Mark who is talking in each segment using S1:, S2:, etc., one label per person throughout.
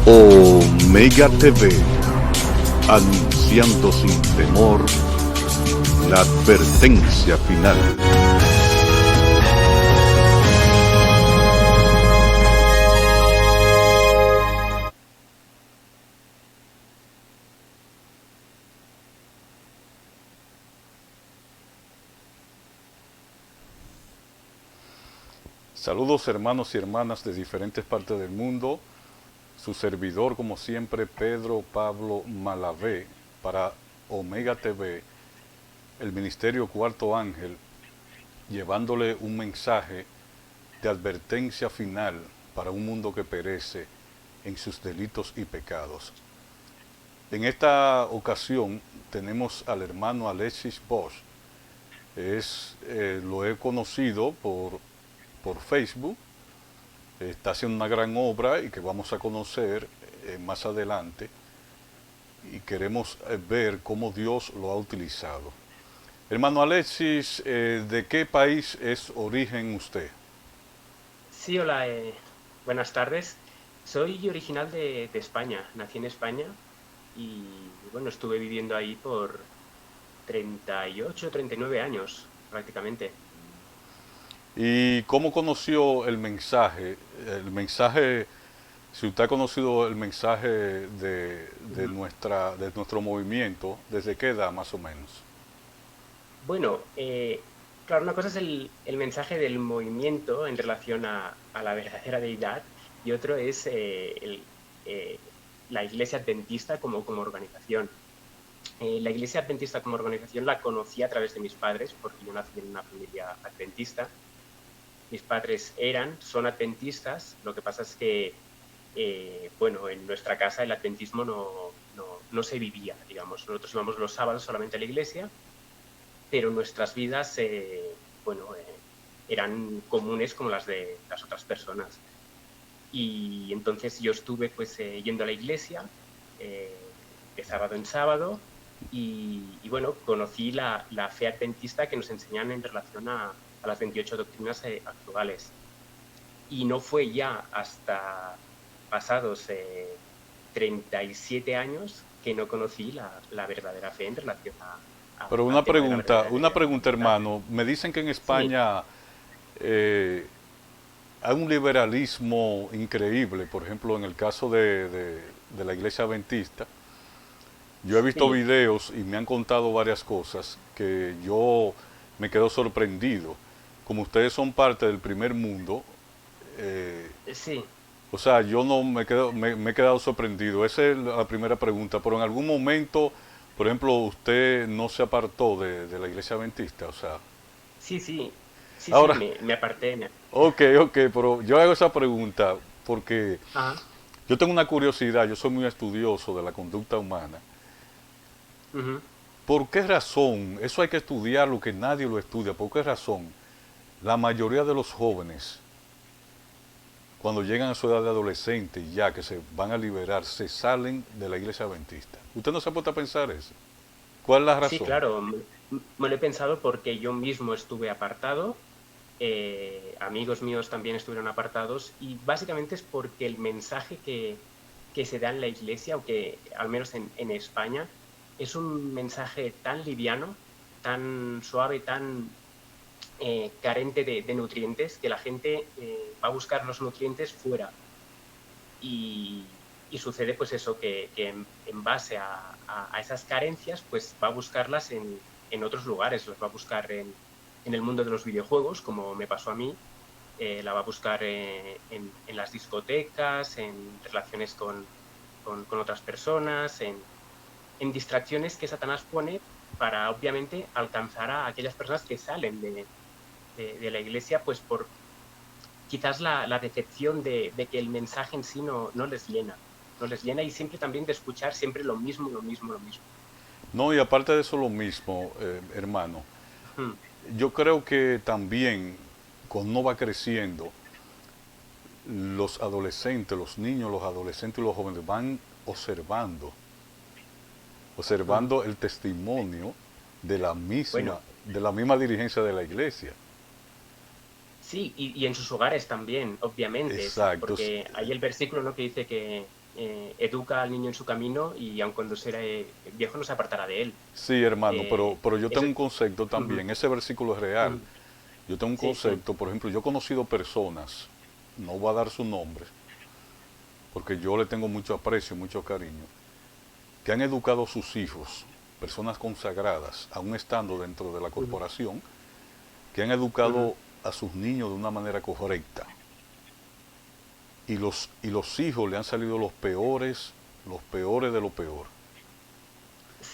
S1: Omega TV, anunciando sin temor la advertencia final. Saludos hermanos y hermanas de diferentes partes del mundo. Su servidor, como siempre, Pedro Pablo Malavé, para Omega TV, el Ministerio Cuarto Ángel, llevándole un mensaje de advertencia final para un mundo que perece en sus delitos y pecados. En esta ocasión tenemos al hermano Alexis Bosch. Lo he conocido por Facebook. Está haciendo una gran obra y que vamos a conocer más adelante, y queremos ver cómo Dios lo ha utilizado. Hermano Alexis, ¿de qué país es origen usted?
S2: Sí, hola, buenas tardes. Soy original de España, nací en España y bueno, estuve viviendo ahí por 38, 39 años prácticamente.
S1: ¿Y cómo conoció el mensaje? Si usted ha conocido el mensaje
S2: Ujú.
S1: de nuestro movimiento, ¿desde qué edad más o menos?
S2: Bueno, claro, una cosa es el mensaje del movimiento en relación a la verdadera deidad y otro es eh, la Iglesia Adventista como organización. La Iglesia Adventista como organización la conocí a través de mis padres, porque yo nací en una familia adventista. Mis padres son adventistas, lo que pasa es que, bueno, en nuestra casa el adventismo no se vivía, digamos. Nosotros íbamos los sábados solamente a la iglesia, pero nuestras vidas, bueno, eran comunes como las de las otras personas. Y entonces yo estuve pues yendo a la iglesia de sábado en sábado y bueno, conocí la fe adventista que nos enseñan en relación a las 28 doctrinas actuales. Y no fue ya hasta pasados 37 años que no conocí la verdadera fe en relación
S1: Pero
S2: al tema de la
S1: una
S2: verdadera
S1: pregunta,
S2: deidad.
S1: hermano. Me dicen que en
S2: Sí,
S1: España eh, hay un liberalismo increíble. Por ejemplo, en el caso de la iglesia adventista, yo he visto
S2: sí,
S1: videos y me han contado varias cosas que yo me quedo sorprendido. Como ustedes son parte del primer mundo, eh,
S2: sí.
S1: o sea, yo no me he quedado sorprendido. Esa es la primera pregunta. Pero en algún momento, por ejemplo, usted no se apartó de la iglesia adventista. O sea,
S2: Sí, sí, sí, sí,
S1: ahora,
S2: me aparté.
S1: ok, pero yo hago esa pregunta porque
S2: Ajá,
S1: yo tengo una curiosidad. Yo soy muy estudioso de la conducta humana.
S2: ujú.
S1: ¿Por qué razón? Eso hay que estudiarlo, que nadie lo estudia. ¿Por qué razón la mayoría de los jóvenes, cuando llegan a su edad de adolescente y ya que se van a liberar, se salen de la iglesia adventista? ¿Usted no se ha puesto a pensar eso? ¿Cuál es la
S2: Sí,
S1: razón?
S2: claro, me lo he pensado porque yo mismo estuve apartado, amigos míos también estuvieron apartados y básicamente es porque el mensaje que se da en la iglesia, o que al menos en España, es un mensaje tan liviano, tan suave, tan carente de nutrientes, que la gente va a buscar los nutrientes fuera. Y sucede pues eso, que en base a esas carencias, pues va a buscarlas en otros lugares, las va a buscar en el mundo de los videojuegos, como me pasó a mí, la va a buscar en las discotecas, en relaciones con otras personas, en distracciones que Satanás pone para obviamente alcanzar a aquellas personas que salen de la iglesia, pues por quizás la decepción de que el mensaje en sí no les llena, no les llena y siempre también de escuchar siempre lo mismo, lo mismo, lo mismo.
S1: No, y aparte de eso lo mismo, hermano,
S2: Ujú,
S1: yo creo que también cuando uno va creciendo, los niños, los adolescentes y los jóvenes van observando,
S2: ujú.
S1: observando el testimonio de
S2: Bueno,
S1: de la misma dirigencia de la iglesia.
S2: sí, y en sus hogares también, obviamente,
S1: Exacto.
S2: porque hay el versículo, ¿no?, que dice que educa al niño en su camino y aun cuando será viejo no se apartará de él.
S1: Sí, hermano, pero yo tengo
S2: Eso,
S1: un concepto
S2: ujú,
S1: también, ese versículo es real.
S2: ujú,
S1: Yo tengo un
S2: sí, sí,
S1: concepto, por ejemplo, yo he conocido personas, no voy a dar su nombre, porque yo le tengo mucho aprecio, mucho cariño, que han educado a sus hijos, personas consagradas, aún estando dentro de la
S2: ujú,
S1: corporación, que han
S2: ujú,
S1: educado a sus niños de una manera correcta. Y los hijos le han salido los peores de lo peor.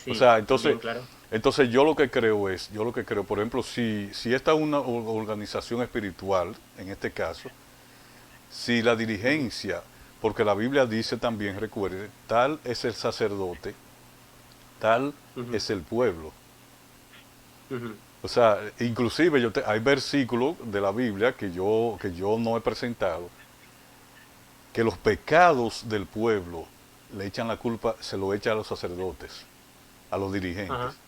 S1: O
S2: sí,
S1: sea,
S2: también, claro.
S1: entonces yo lo que creo es, yo lo que creo, por ejemplo, si esta es una organización espiritual, en este caso, si la
S2: Ujú,
S1: dirigencia, porque la Biblia dice también, recuerde, tal es el sacerdote, tal
S2: ujú,
S1: es el pueblo.
S2: ujú,
S1: O sea, inclusive hay versículos de la Biblia que yo no he presentado, que los pecados del pueblo le echan la culpa, se lo echan a los sacerdotes, a los dirigentes.
S2: ajá,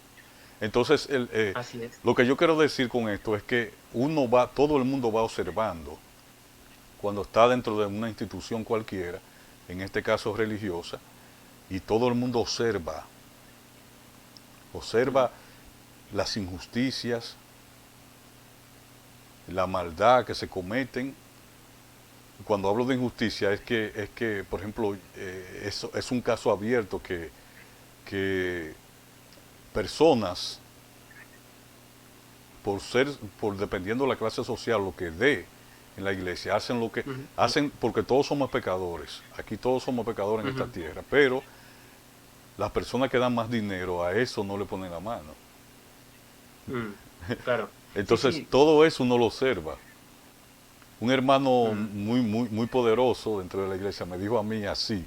S1: Entonces,
S2: así es.
S1: lo que yo quiero decir con esto es que todo el mundo va observando cuando está dentro de una institución cualquiera, en este caso religiosa, y todo el mundo
S2: Ujú,
S1: observa las injusticias, la maldad que se cometen. Cuando hablo de injusticia es que por ejemplo, eso es un caso abierto que personas, por ser, por dependiendo de la clase social, lo que dé en la iglesia, hacen lo que
S2: ujú,
S1: hacen, porque todos somos pecadores. Aquí todos somos pecadores en esta
S2: ujú,
S1: tierra, pero las personas que dan más dinero a eso no le ponen la mano.
S2: mm, claro. Sí,
S1: Entonces,
S2: sí.
S1: todo eso uno lo observa. Un hermano
S2: Mm,
S1: muy poderoso dentro de la iglesia me dijo a mí así: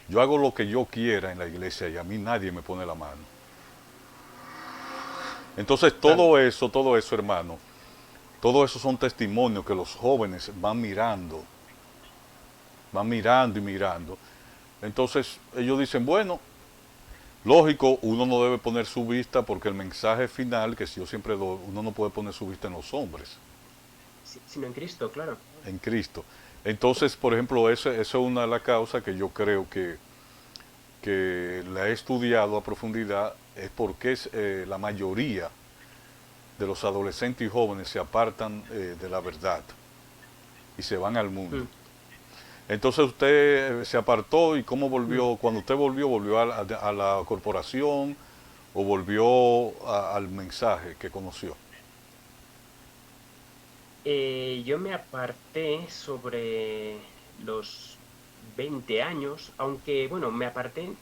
S1: yo hago lo que yo quiera en la iglesia y a mí nadie me pone la mano. Entonces,
S2: claro.
S1: todo eso, hermano, todo eso son testimonios que los jóvenes van mirando y mirando. Entonces, ellos dicen, bueno, lógico, uno no debe poner su vista porque el mensaje final, que si yo siempre doy, uno no puede poner su vista en los hombres,
S2: Sino en Cristo, claro.
S1: en Cristo. Entonces, por ejemplo, eso es una de las causas que yo creo que la he estudiado a profundidad, es porque la mayoría de los adolescentes y jóvenes se apartan de la verdad y se van al mundo.
S2: Mm.
S1: Entonces usted se apartó y cómo
S2: Mm.
S1: volvió, cuando usted volvió a la corporación o volvió al mensaje que conoció.
S2: Yo me aparté sobre los 20 años, aunque bueno, me aparté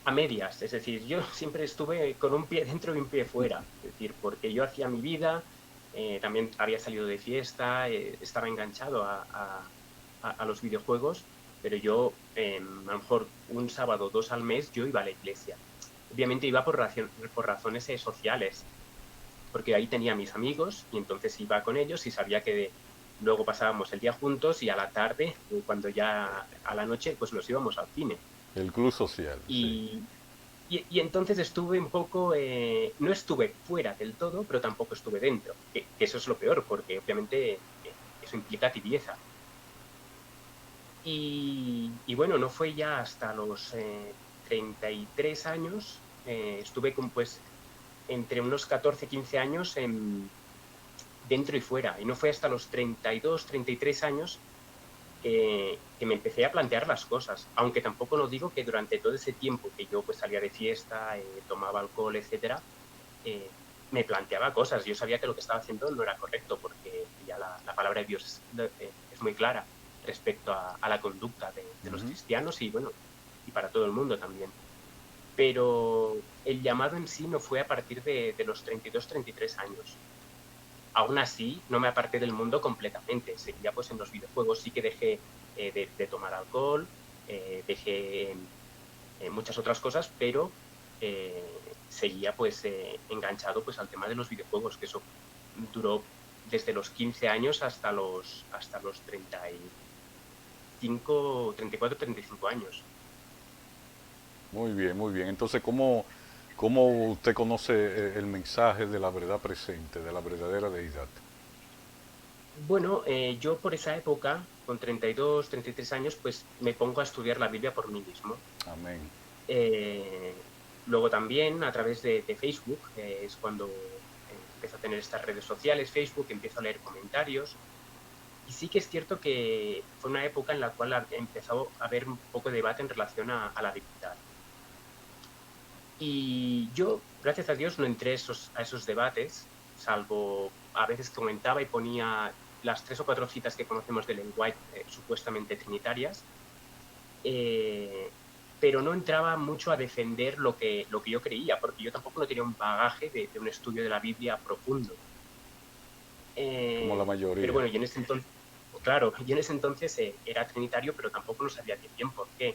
S2: a medias, es decir, yo siempre estuve con un pie dentro y un pie fuera, es decir, porque yo hacía mi vida, también había salido de fiesta, estaba enganchado a los videojuegos, pero yo a lo mejor un sábado, dos al mes, yo iba a la iglesia. Obviamente iba por razones sociales, porque ahí tenía a mis amigos y entonces iba con ellos y sabía que luego pasábamos el día juntos y a la tarde, cuando ya a la noche, pues nos íbamos al cine.
S1: El club social, sí.
S2: Y, y entonces estuve un poco, no estuve fuera del todo, pero tampoco estuve dentro, que eso es lo peor, porque obviamente eso implica tibieza. Y bueno, no fue ya hasta los 33 años, estuve con, pues entre unos 14 15 años dentro y fuera. Y no fue hasta los 32 33 años que me empecé a plantear las cosas. Aunque tampoco no digo que durante todo ese tiempo que yo pues salía de fiesta, tomaba alcohol, etcétera, eh, me planteaba cosas. Yo sabía que lo que estaba haciendo no era correcto porque ya la palabra de Dios es muy clara respecto a la conducta de los
S1: Ujú.
S2: cristianos y bueno, y para todo el mundo también. Pero el llamado en sí no fue a partir de los 32 33 años. Aún así, no me aparté del mundo completamente. Seguía pues en los videojuegos, sí que dejé de tomar alcohol, dejé muchas otras cosas, pero seguía pues enganchado pues al tema de los videojuegos, que eso duró desde los 15 años hasta los 35, 34, 35 años.
S1: Muy bien, muy bien. Entonces, ¿cómo usted conoce el mensaje de la verdad presente, de la verdadera deidad?
S2: Bueno, yo por esa época, con 32, 33 años, pues me pongo a estudiar la Biblia por mí mismo.
S1: Amén.
S2: Eh, Luego también a través de Facebook, es cuando empiezo a tener estas redes sociales, Facebook, empiezo a leer comentarios. Y sí que es cierto que fue una época en la cual empezó a haber un poco de debate en relación a la divinidad. Y yo, gracias a Dios, no entré a esos debates, salvo a veces comentaba y ponía las 3 o 4 citas que conocemos de Ellen White, supuestamente trinitarias, eh, pero no entraba mucho a defender lo que yo creía, porque yo tampoco no tenía un bagaje de un estudio de la Biblia profundo.
S1: Como la
S2: Pero
S1: mayoría.
S2: bueno, yo en ese entonces, claro, yo en ese entonces era trinitario, pero tampoco lo sabía bien por qué.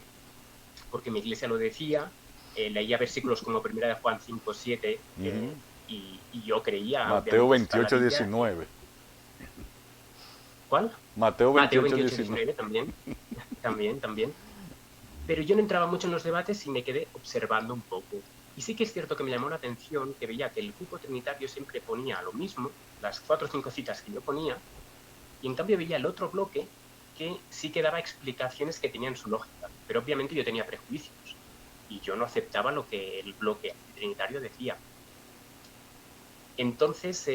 S2: Porque mi iglesia lo decía, leía versículos como Primera de Juan 5, 7,
S1: Ujú.
S2: y yo creía,
S1: Mateo
S2: obviamente está en la
S1: 28,
S2: Biblia.
S1: 19.
S2: ¿Cuál?
S1: Mateo
S2: Mateo
S1: 28,
S2: 28,
S1: 19.
S2: 19 también, también, también. Pero yo no entraba mucho en los debates y me quedé observando un poco. Y sí que es cierto que me llamó la atención que veía que el grupo trinitario siempre ponía lo mismo, las 4 o 5 citas que yo ponía, y en cambio veía el otro bloque que sí que daba explicaciones que tenían su lógica. Pero obviamente yo tenía prejuicios y yo no aceptaba lo que el bloque trinitario decía. Entonces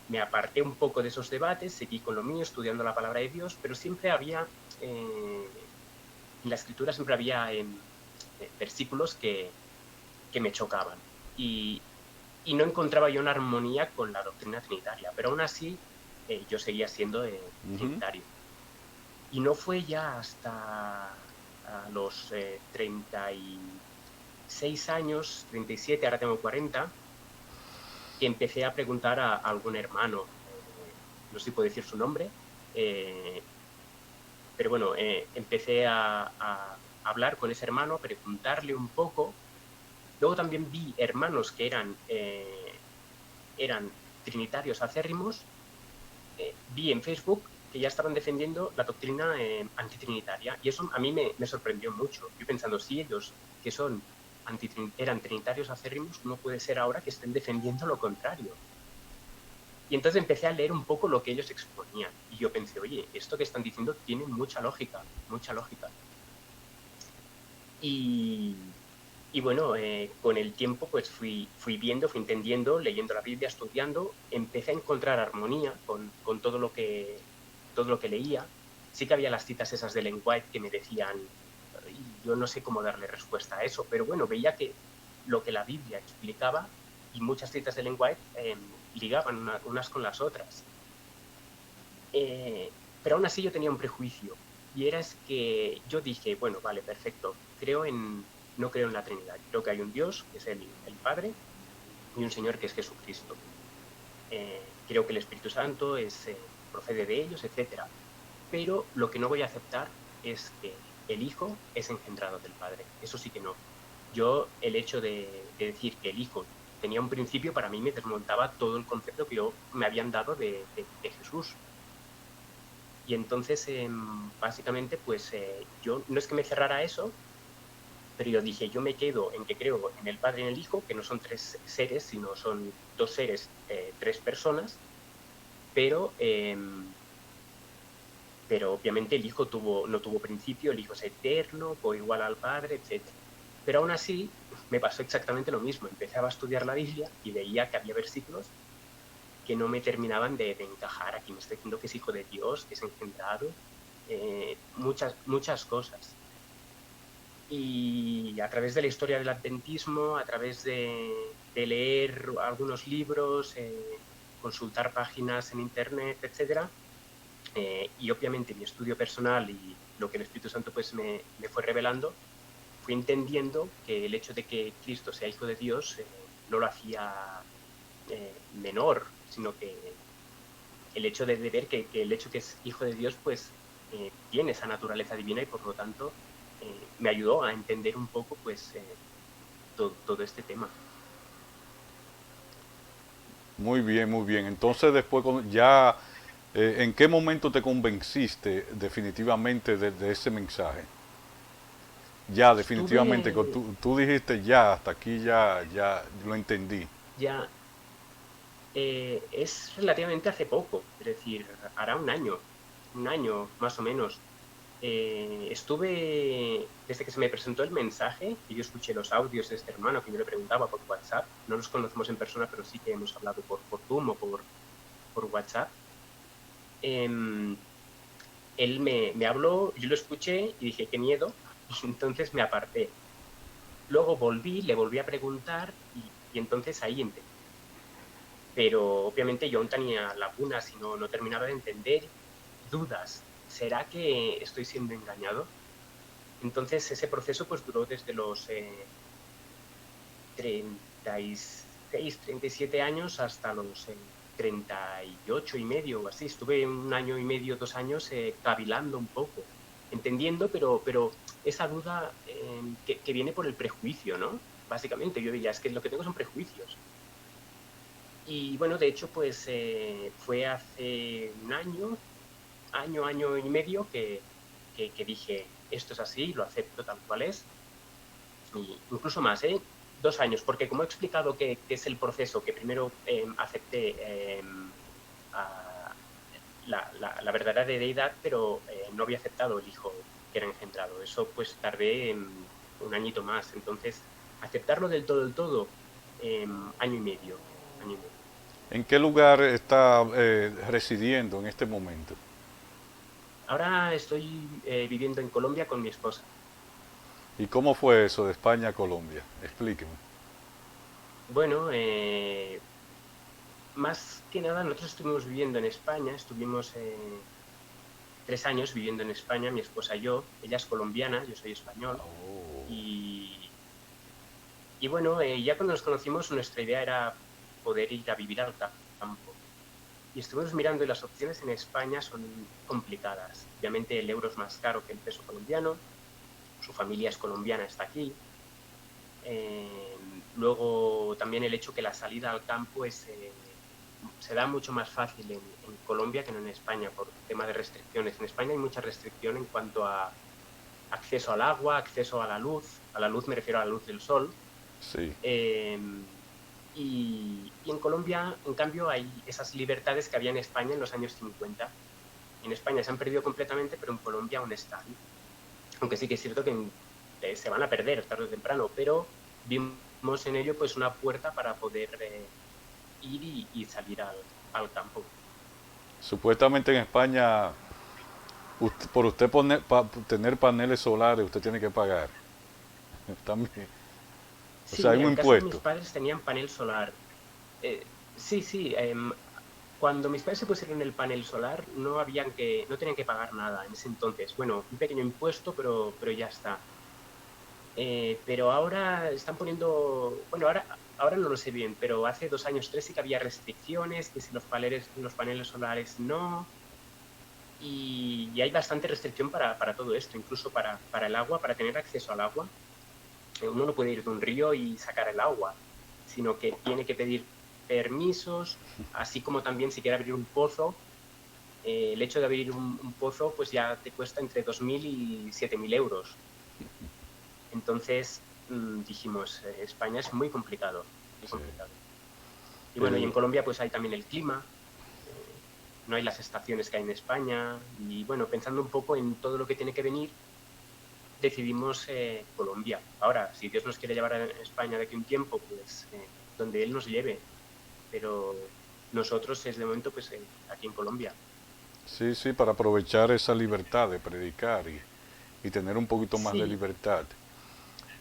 S2: me aparté un poco de esos debates, seguí con lo mío, estudiando la palabra de Dios, pero siempre había, en la escritura siempre había versículos que me chocaban. Y no encontraba yo una armonía con la doctrina trinitaria, pero aún así yo seguía siendo
S1: Ujú.
S2: trinitario. Y no fue ya hasta a los 36 años, 37, ahora tengo 40, que empecé a preguntar a algún hermano, no sé si puedo decir su nombre, eh, pero bueno, empecé a hablar con ese hermano, a preguntarle un poco. Luego también vi hermanos que eran trinitarios acérrimos, vi en Facebook que ya estaban defendiendo la doctrina antitrinitaria, y eso a mí me sorprendió mucho. Yo pensando, si ellos que son eran trinitarios acérrimos, ¿cómo puede ser ahora que estén defendiendo lo contrario? Y entonces empecé a leer un poco lo que ellos exponían. Y yo pensé, oye, esto que están diciendo tiene mucha lógica, mucha lógica. Y, y bueno, con el tiempo pues fui viendo, fui entendiendo, leyendo la Biblia, estudiando, empecé a encontrar armonía con todo lo que leía. Sí que había las citas esas de Ellen White que me decían, y yo no sé cómo darle respuesta a eso, pero bueno, veía que lo que la Biblia explicaba y muchas citas de Ellen White ligaban unas con las otras. Pero aún así yo tenía un prejuicio, y era es que yo dije, bueno, vale, perfecto, no creo en la Trinidad, creo que hay un Dios, que es el Padre, y un Señor, que es Jesucristo. Creo que el Espíritu Santo procede de ellos, etcétera. Pero lo que no voy a aceptar es que el Hijo es engendrado del Padre. Eso sí que no. Yo, el hecho de decir que el Hijo tenía un principio, para mí me desmontaba todo el concepto que me habían dado de Jesús. Y entonces, básicamente, pues yo no es que me cerrara a eso, pero yo dije, yo me quedo en que creo en el Padre y en el Hijo, que no son 3 seres, sino son 2 seres, 3 personas, pero, pero obviamente el Hijo no tuvo principio, el Hijo es eterno, igual al Padre, etcétera. Pero aún así me pasó exactamente lo mismo. Empezaba a estudiar la Biblia y veía que había versículos que no me terminaban de encajar. Aquí me está diciendo que es hijo de Dios, que es engendrado, muchas, muchas cosas. Y a través de la historia del adventismo, a través de leer algunos libros, consultar páginas en internet, etcétera, y obviamente mi estudio personal y lo que el Espíritu Santo pues me fue revelando, fui entendiendo que el hecho de que Cristo sea hijo de Dios no lo hacía menor, sino que el hecho de ver que el hecho que es hijo de Dios, pues tiene esa naturaleza divina, y por lo tanto me ayudó a entender un poco pues todo este tema.
S1: Muy bien, muy bien. Entonces después ya, ¿en qué momento te convenciste definitivamente de ese mensaje? Ya, definitivamente,
S2: Estuve
S1: tú dijiste ya, hasta aquí ya, ya lo entendí.
S2: ya, Es relativamente hace poco, es decir, hará un año más o menos. Estuve, desde que se me presentó el mensaje, y yo escuché los audios de este hermano que yo le preguntaba por WhatsApp, no nos conocemos en persona, pero sí que hemos hablado por Zoom o por WhatsApp. Em, Él me habló, yo lo escuché y dije, qué miedo, y entonces me aparté. Luego volví, le volví a preguntar y entonces ahí entendí. Pero obviamente yo aún tenía lagunas y no terminaba de entender, dudas. ¿Será que estoy siendo engañado? Entonces ese proceso pues duró desde los 36, 37 años hasta los 38 y medio o así. Estuve un año y medio, 2 años cavilando un poco, entendiendo, pero esa duda que viene por el prejuicio, ¿no? Básicamente yo diría, es que lo que tengo son prejuicios. Y bueno, de hecho, pues fue hace un año y medio que dije, esto es así, lo acepto tal cual es, y incluso más, 2 años, porque como he explicado que es el proceso, que primero acepté a la verdadera deidad, pero no había aceptado el hijo que era engendrado. Eso pues tardé un añito más. Entonces, aceptarlo del todo, año y medio, año y medio.
S1: ¿En qué lugar está residiendo en este momento?
S2: Ahora estoy viviendo en Colombia con mi esposa.
S1: ¿Y cómo fue eso de España a Colombia? Explíqueme.
S2: Bueno, más que nada nosotros estuvimos viviendo en España, estuvimos 3 años viviendo en España, mi esposa y yo. Ella es colombiana, yo soy español.
S1: Oh,
S2: Y, y bueno, ya cuando nos conocimos nuestra idea era poder ir a vivir al campo. Y estuvimos mirando y las opciones en España son complicadas. Obviamente el euro es más caro que el peso colombiano, su familia es colombiana, está aquí. Eh, Luego también el hecho que la salida al campo se da mucho más fácil en Colombia que no en España por tema de restricciones. En España hay mucha restricción en cuanto a acceso al agua, acceso a la luz me refiero a la luz del sol.
S1: sí.
S2: Eh, y en Colombia, en cambio, hay esas libertades que había en España en los años 50. En España se han perdido completamente, pero en Colombia aún están. Aunque sí que es cierto que se van a perder tarde o temprano, pero vimos en ello pues una puerta para poder ir y salir al campo.
S1: Supuestamente en España, por usted tener paneles solares, usted tiene que pagar también. O sea,
S2: Sí,
S1: hay un
S2: en casa de mis
S1: impuesto.
S2: padres tenían panel solar. Sí, sí. Cuando mis padres se pusieron el panel solar, no tenían que pagar nada en ese entonces. Bueno, un pequeño impuesto, pero ya está. Pero ahora están poniendo, bueno, ahora no lo sé bien, pero hace 2 años, tres sí que había restricciones, que si los paneles solares no, y hay bastante restricción para todo esto, incluso para el agua, para tener acceso al agua. Uno no puede ir de un río y sacar el agua, sino que tiene que pedir permisos, así como también si quiere abrir un pozo, el hecho de abrir un pozo pues ya te cuesta entre 2.000 y 7.000 euros. Entonces dijimos, España es muy complicado, muy
S1: Sí.
S2: complicado. Y bueno, y en
S1: El,
S2: Colombia pues hay también el clima, no hay las estaciones que hay en España, y bueno, pensando un poco en todo lo que tiene que venir, decidimos Colombia. Ahora, si Dios nos quiere llevar a España de aquí un tiempo, pues donde Él nos lleve, pero nosotros es de momento pues aquí en Colombia.
S1: sí, sí, para aprovechar esa libertad de predicar y tener un poquito más de
S2: Sí,
S1: libertad.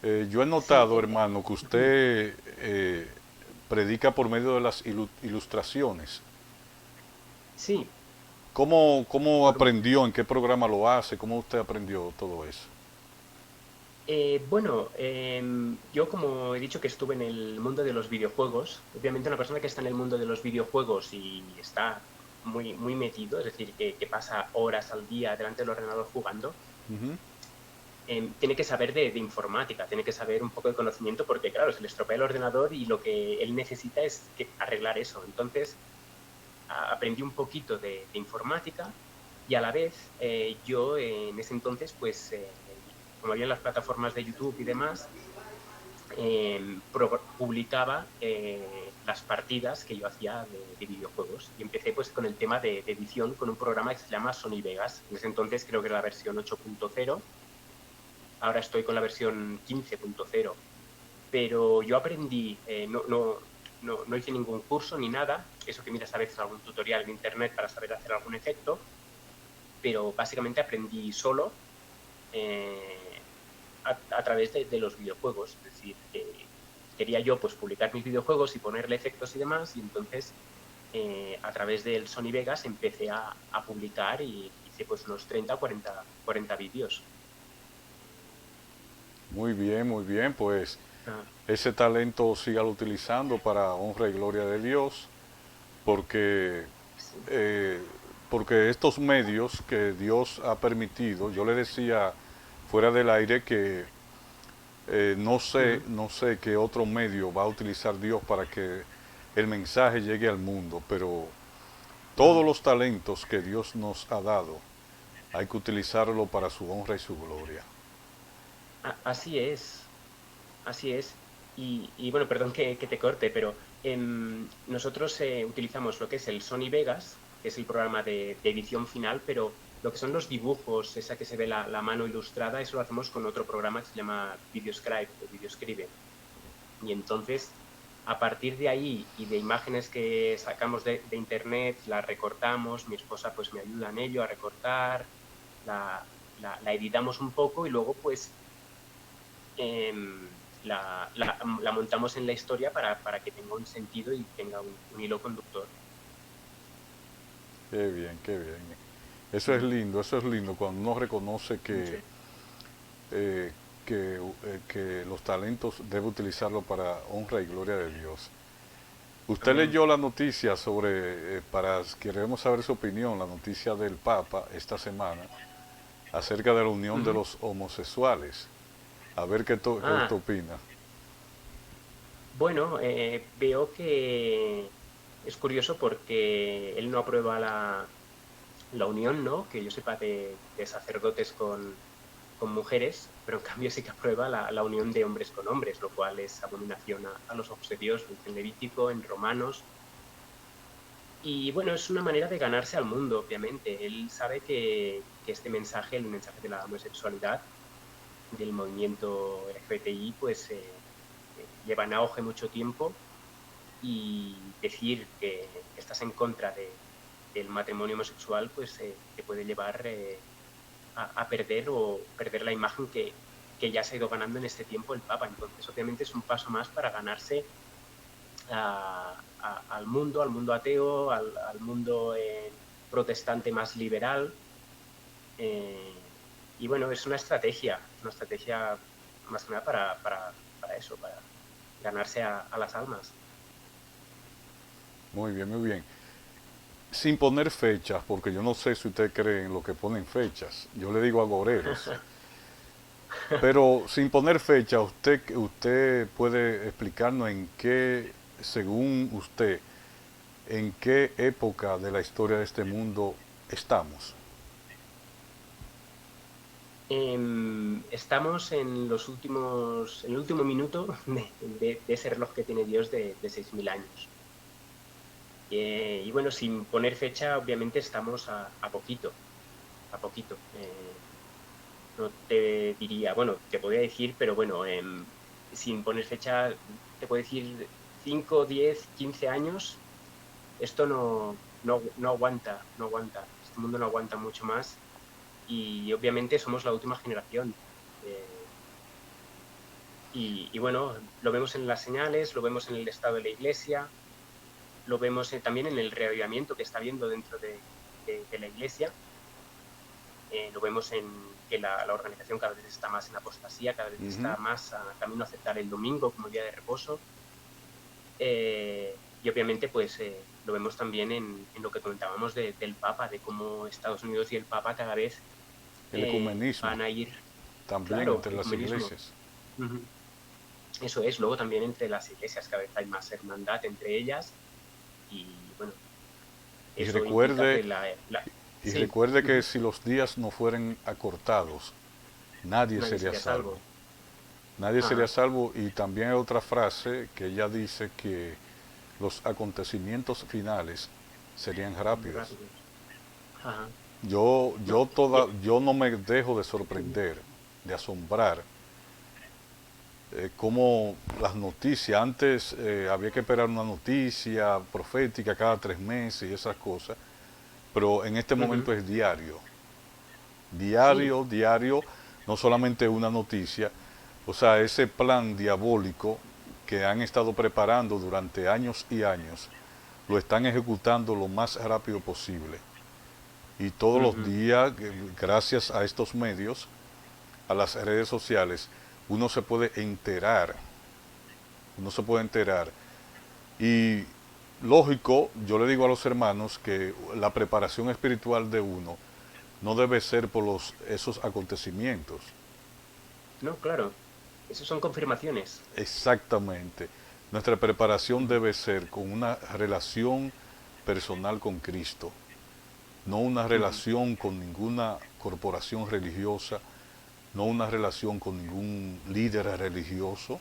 S1: Yo he
S2: sí,
S1: notado, hermano, que usted predica por medio de las ilustraciones.
S2: sí.
S1: ¿Cómo
S2: Por,
S1: aprendió? ¿En qué programa lo hace? ¿Cómo usted aprendió todo eso?
S2: Bueno, yo como he dicho que estuve en el mundo de los videojuegos, obviamente una persona que está en el mundo de los videojuegos y está muy, muy metido, es decir, que pasa horas al día delante del ordenador jugando,
S1: Ujú.
S2: tiene que saber de informática, tiene que saber un poco de conocimiento porque, claro, se le estropea el ordenador y lo que él necesita es arreglar eso. Entonces, aprendí un poquito de informática y a la vez yo en ese entonces, pues, como había en las plataformas de YouTube y demás, publicaba las partidas que yo hacía de videojuegos. Y empecé pues con el tema de edición con un programa que se llama Sony Vegas. En ese entonces creo que era la versión 8.0. Ahora estoy con la versión 15.0. Pero yo aprendí, no hice ningún curso ni nada, eso que miras a veces algún tutorial en internet para saber hacer algún efecto, pero básicamente aprendí solo a través de los videojuegos. Es decir, quería yo pues publicar mis videojuegos y ponerle efectos y demás, y entonces a través del Sony Vegas empecé a publicar y hice pues unos 30 o 40 vídeos.
S1: Muy bien, pues
S2: Ah,
S1: ese talento sígalo utilizando para honra y gloria de Dios, porque,
S2: sí.
S1: eh, porque estos medios que Dios ha permitido, yo le decía fuera del aire que
S2: Ujú.
S1: no sé qué otro medio va a utilizar Dios para que el mensaje llegue al mundo, pero
S2: Ujú.
S1: todos los talentos que Dios nos ha dado hay que utilizarlo para su honra y su gloria.
S2: Así es. Así es. Y bueno, perdón que te corte, pero nosotros utilizamos lo que es el Sony Vegas, que es el programa de edición final, pero lo que son los dibujos, esa que se ve la mano ilustrada, eso lo hacemos con otro programa que se llama Videoscribe o Videoscribe. Y entonces, a partir de ahí y de imágenes que sacamos de internet, las recortamos, mi esposa pues me ayuda en ello a recortar, la, la editamos un poco y luego pues la montamos en la historia para que tenga un sentido y tenga un hilo conductor.
S1: Qué bien, qué bien.
S2: Mm,
S1: Eso es lindo cuando uno reconoce
S2: mucho.
S1: eh, que los talentos debe utilizarlo para honra y gloria de Dios. Usted
S2: Amén.
S1: leyó la noticia sobre, queremos saber su opinión, la noticia del Papa esta semana acerca de la unión de
S2: Ujú.
S1: los homosexuales. A ver qué usted
S2: Ah,
S1: opina.
S2: bueno, veo que es curioso porque él no aprueba la unión, ¿no? Que yo sepa de sacerdotes con mujeres, pero en cambio sí que aprueba la unión de hombres con hombres, lo cual es abominación a los ojos de Dios, lo dice en Levítico, en Romanos. Y bueno, es una manera de ganarse al mundo, obviamente. Él sabe que este mensaje, el mensaje de la homosexualidad, del movimiento LGBTI, pues lleva en auge mucho tiempo y decir que estás en contra del matrimonio homosexual, pues te puede llevar a perder o perder la imagen que ya se ha ido ganando en este tiempo el Papa. Entonces, obviamente es un paso más para ganarse al mundo ateo, al mundo protestante más liberal. Y bueno, es una estrategia más que nada para eso, para ganarse a las almas.
S1: Muy bien, muy bien. Sin poner fechas, porque yo no sé si usted cree en lo que ponen fechas. Yo le digo agoreros. Pero sin poner fecha, usted puede explicarnos en qué, según usted, en qué época de la historia de este mundo estamos.
S2: Estamos en el último minuto de ese reloj que tiene Dios de 6.000 años. Y bueno, sin poner fecha, obviamente estamos a poquito, a poquito. No te diría, bueno, te podría decir, pero bueno, sin poner fecha, te puedo decir 5, 10, 15 años, esto no aguanta, no aguanta. Este mundo no aguanta mucho más y obviamente somos la última generación. Eh, y bueno, lo vemos en las señales, lo vemos en el estado de la iglesia, lo vemos también en el reavivamiento que está habiendo dentro de la iglesia. Lo vemos en que la organización cada vez está más en apostasía, cada vez está
S1: Ujú.
S2: más a camino a aceptar el domingo como día de reposo. Y obviamente, pues lo vemos también en lo que comentábamos del Papa, de cómo Estados Unidos y el Papa cada vez
S1: El ecumenismo,
S2: van a ir,
S1: también
S2: claro,
S1: entre las
S2: ecumenismo.
S1: iglesias.
S2: Ujú. Eso es, luego también entre las iglesias cada vez hay más hermandad entre ellas y bueno,
S1: Y
S2: eso implica
S1: recuerde,
S2: que
S1: y
S2: sí,
S1: recuerde que si los días no fueran acortados, nadie
S2: nadie
S1: sería
S2: sería
S1: salvo.
S2: salvo.
S1: Nadie sería
S2: Ajá.
S1: salvo y también hay otra frase que ella dice que los acontecimientos finales serían
S2: muy
S1: rápidos.
S2: rápidos. Ajá. No,
S1: Yo no me dejo de sorprender, de asombrar, cómo las noticias, antes había que esperar una noticia profética cada 3 meses y esas cosas, pero en este
S2: ujú.
S1: momento es diario,
S2: Sí,
S1: diario, diario, no solamente una noticia, o sea, ese plan diabólico que han estado preparando durante años y años, lo están ejecutando lo más rápido posible. Y todos los
S2: ujú,
S1: días, gracias a estos medios, a las redes sociales, uno se puede enterar, uno se puede enterar. Y lógico, yo le digo a los hermanos que la preparación espiritual de uno no debe ser por esos acontecimientos.
S2: no, claro. Esos son confirmaciones.
S1: Exactamente. Nuestra preparación
S2: Ujú,
S1: debe ser con una relación personal con Cristo, no una
S2: ujú,
S1: relación con ninguna corporación religiosa, no una relación con ningún líder religioso,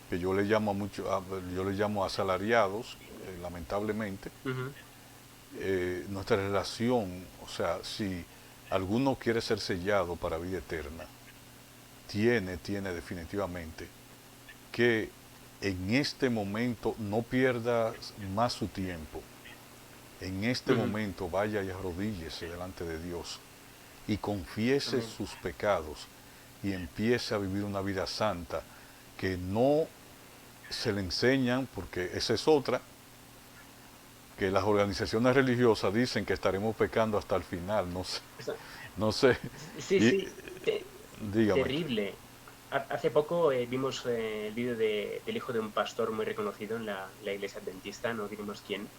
S1: que yo le llamo yo le llamo asalariados, lamentablemente.
S2: ujú,
S1: Nuestra relación, o sea, si alguno quiere ser sellado para vida eterna, tiene definitivamente que en este momento no pierda más su tiempo. En este
S2: ujú.
S1: momento vaya y arrodíllese delante de Dios y confiese
S2: Amén.
S1: sus pecados y empiece a vivir una vida santa que no se le enseñan, porque esa es otra, que las organizaciones religiosas dicen que estaremos pecando hasta el final, no sé,
S2: O sea,
S1: no sé,
S2: sí,
S1: y
S2: sí.
S1: dígame.
S2: Terrible. Hace poco vimos el vídeo del hijo de un pastor muy reconocido en la iglesia adventista, no diremos quién.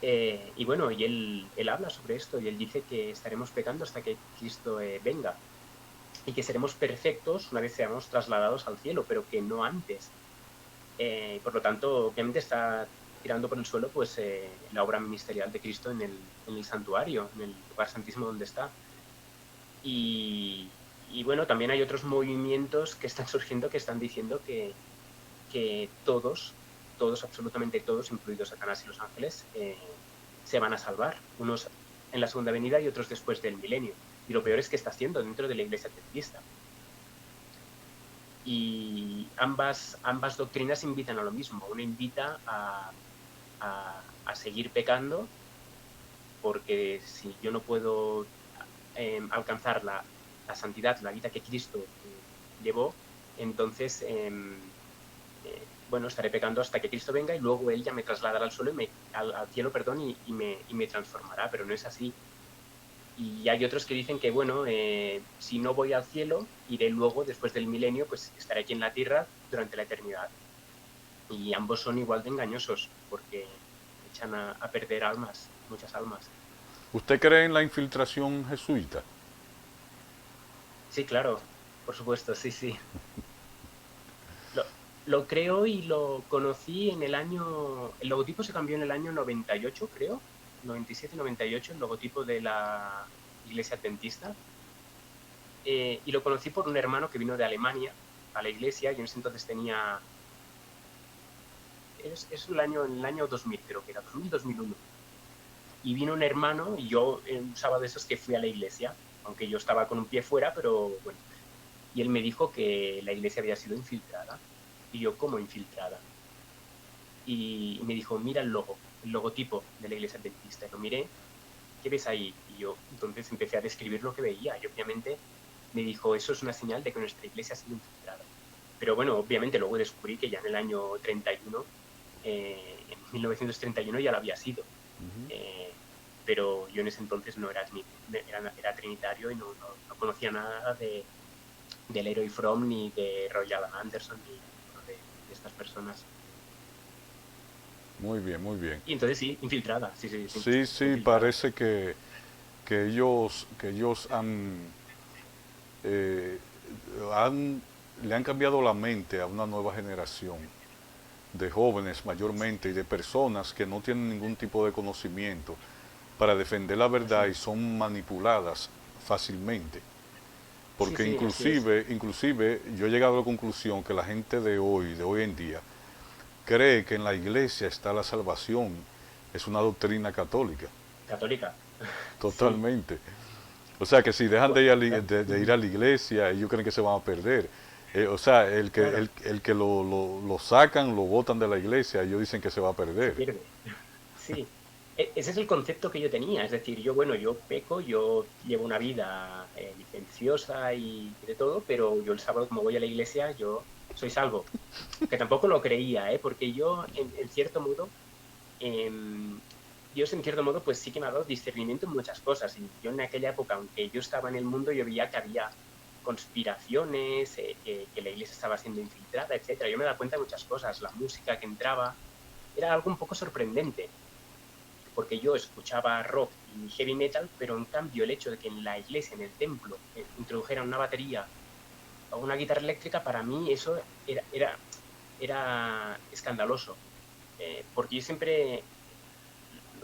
S2: Y bueno, y él habla sobre esto y él dice que estaremos pecando hasta que Cristo venga y que seremos perfectos una vez seamos trasladados al cielo, pero que no antes. Por lo tanto, obviamente está tirando por el suelo pues la obra ministerial de Cristo en el santuario, en el lugar santísimo donde está. Y bueno, también hay otros movimientos que están surgiendo que están diciendo que todos, absolutamente todos, incluidos Satanás y los ángeles, se van a salvar. Unos en la segunda venida y otros después del milenio. Y lo peor es que está haciendo dentro de la iglesia adventista. Y ambas doctrinas invitan a lo mismo. Una invita a seguir pecando, porque si yo no puedo alcanzar la santidad, la vida que Cristo llevó, entonces, bueno, estaré pecando hasta que Cristo venga y luego Él ya me trasladará al suelo al cielo, perdón, y me transformará, pero no es así. Y hay otros que dicen que, bueno, si no voy al cielo, iré luego, después del milenio, pues estaré aquí en la tierra durante la eternidad. Y ambos son igual de engañosos, porque echan a perder almas, muchas almas.
S1: ¿Usted cree en la infiltración jesuita?
S2: Sí, claro, por supuesto, sí, sí. Lo, lo creo y lo conocí en el año. El logotipo se cambió en el año 98, creo. 97-98, el logotipo de la iglesia adventista. Y lo conocí por un hermano que vino de Alemania a la iglesia. Yo en ese entonces tenía. Es en el año 2000, creo que era 2000-2001. Y vino un hermano y yo, un sábado de esos que fui a la iglesia, aunque yo estaba con un pie fuera, pero bueno. Y él me dijo que la iglesia había sido infiltrada. Y yo, ¿cómo infiltrada? Y me dijo, mira el logotipo de la iglesia adventista. Y lo miré, ¿qué ves ahí? Y yo entonces empecé a describir lo que veía. Y obviamente me dijo, eso es una señal de que nuestra iglesia ha sido infiltrada. Pero bueno, obviamente luego descubrí que ya en el año 31, en 1931 ya lo había sido. Eh, pero yo en ese entonces no era, era trinitario y no conocía nada de Leroy Fromm ni de Roy Alan Anderson ni ninguno de estas personas.
S1: Muy bien, muy bien.
S2: Y entonces sí, infiltrada, sí, sí, sí,
S1: Sí,
S2: está
S1: sí,
S2: infiltrada.
S1: parece que ellos eh, han, le han cambiado la mente a una nueva generación de jóvenes mayormente y de personas que no tienen ningún tipo de conocimiento para defender la verdad
S2: Así
S1: y
S2: es.
S1: son manipuladas fácilmente.
S2: Sí,
S1: Porque
S2: sí, así es.
S1: inclusive yo he llegado a la conclusión que la gente de hoy en día, cree que en la iglesia está la salvación, es una doctrina católica,
S2: católica. Sí.
S1: totalmente. O sea que si dejan de ir a de ir
S2: Ujú.
S1: a la iglesia, ellos creen que se van a perder. O sea,
S2: Claro,
S1: el que lo sacan, lo botan de la iglesia, ellos dicen que se va a
S2: se
S1: perder.
S2: pierde. Sí, ese es el concepto que yo tenía. Es decir, yo, bueno, yo peco, yo llevo una vida licenciosa y de todo, pero yo el sábado, como voy a la iglesia, yo soy salvo. Que tampoco lo creía, ¿eh? Porque yo, en cierto modo, em, Dios en cierto modo, pues sí que me ha dado discernimiento en muchas cosas. Y yo en aquella época, aunque yo estaba en el mundo, yo veía que había conspiraciones, que la iglesia estaba siendo infiltrada, etcétera. Yo me daba cuenta de muchas cosas. La música que entraba era algo un poco sorprendente, porque yo escuchaba rock y heavy metal, pero en cambio el hecho de que en la iglesia, en el templo, introdujeran una batería o una guitarra eléctrica, para mí eso era escandaloso. Porque yo siempre,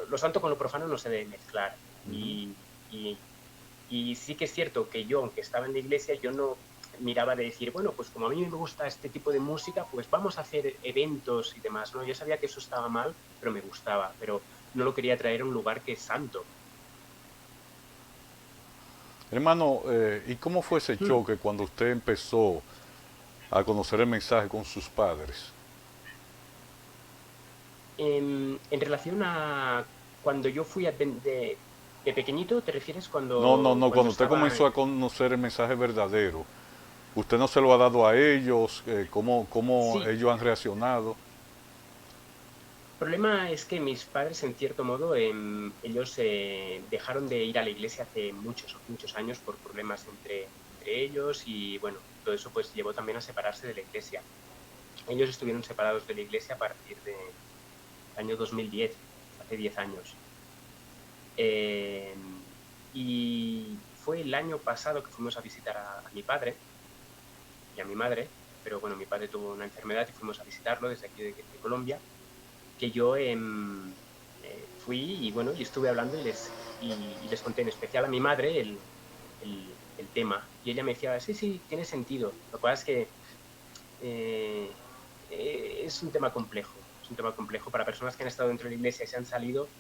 S2: lo santo con lo profano no se debe mezclar.
S1: Ujú.
S2: Y, y sí que es cierto que yo, aunque estaba en la iglesia, yo no miraba de decir, bueno, pues como a mí me gusta este tipo de música, pues vamos a hacer eventos y demás, ¿no? Yo sabía que eso estaba mal, pero me gustaba, pero no lo quería traer a un lugar que es santo.
S1: Hermano, ¿y cómo fue ese
S2: Hmm.
S1: choque cuando usted empezó a conocer el mensaje con sus padres?
S2: En relación a cuando yo fui de pequeñito, ¿te refieres
S1: No, no, no,
S2: cuando
S1: cuando usted
S2: estaba?
S1: comenzó a conocer el mensaje verdadero, ¿usted no se lo ha dado a ellos? ¿Cómo
S2: Sí,
S1: ellos han reaccionado?
S2: el problema es que mis padres, en cierto modo, ellos dejaron de ir a la iglesia hace muchos, muchos años por problemas entre ellos y, bueno, todo eso pues llevó también a separarse de la iglesia. Ellos estuvieron separados de la iglesia a partir del año 2010, hace 10 años. Eh, y fue el año pasado que fuimos a visitar a mi padre y a mi madre, pero bueno, mi padre tuvo una enfermedad y fuimos a visitarlo desde aquí de Colombia, que yo fui y bueno, y estuve hablando y les conté en especial a mi madre el tema. Y ella me decía, sí, sí, tiene sentido. Lo que pasa es que eh, es un tema complejo. Es un tema complejo para personas que han estado dentro de la iglesia y se han salido